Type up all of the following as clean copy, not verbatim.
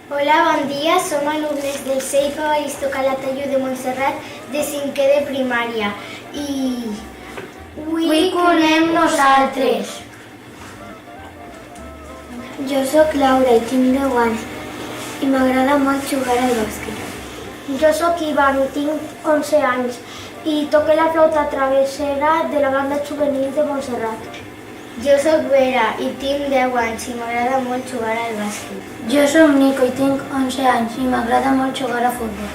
Hola, bon dia. Som alumnes del CEIP Evaristo Calatayud de Montserrat de 5è de primària i Avui conem nosaltres. Jo sóc Laura i tinc 10 anys i m'agrada molt jugar al bàsquet. jo sóc Ivan i tinc 11 anys i toque la flauta travessera de la banda juvenil de Montserrat. Jo sóc Vera i tinc 10 anys i m'agrada molt jugar al bàsquet. Jo soc Nico i tinc 11 anys i m'agrada molt jugar a futbol.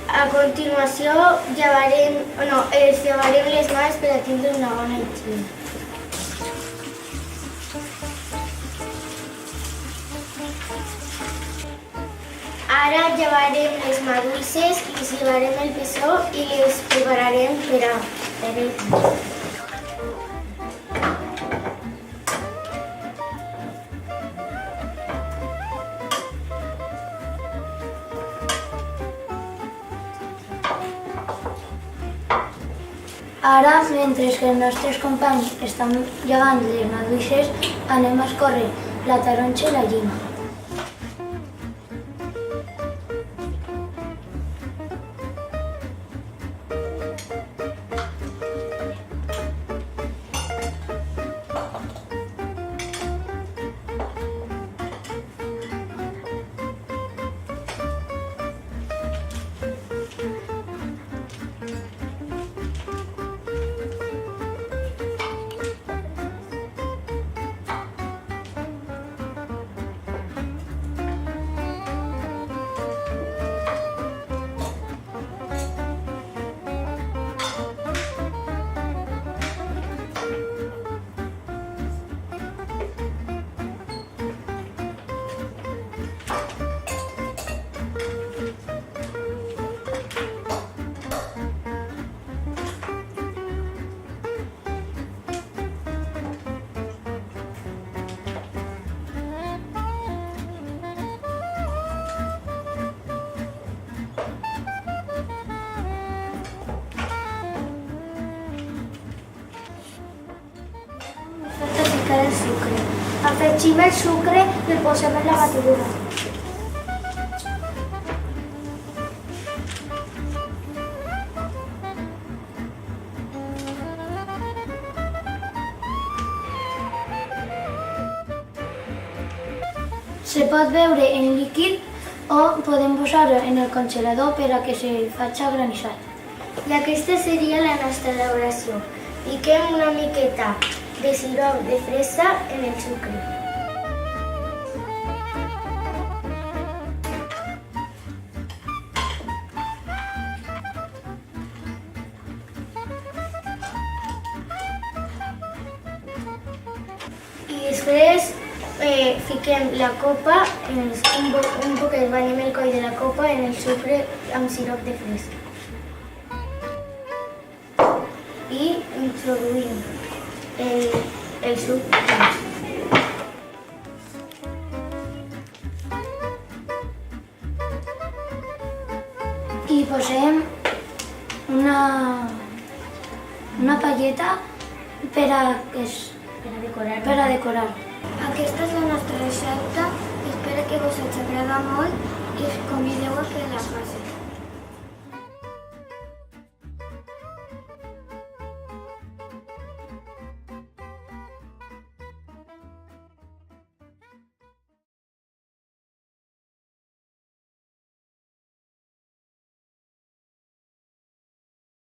A continuació, els llevarem les mans per a tindre una bona higiene. Ara llevarem les madusses, les llevarem el pessó i les prepararem per a fer el pa. Ara, mentre que els nostres companys estan llevant les maduixes, anem a escórrer la taronja i la llima. Falta ficar el sucre. Afegim el sucre i el posem en la batedora. Se pot beure en líquid o podem posar-ho en el congelador per a que se faci granissat. I aquesta seria la nostra elaboració. Fiquem una miqueta de sirop de fresa en el sucre. I després fiquem la copa, un poquet banyem el coll de la copa en el sucre amb sirop de fresa. I introduïm el suc. I posem una palleta per a decorar. Aquesta és la nostra recepta, espero que vos hagi agradat molt i us convideu a que la faceu.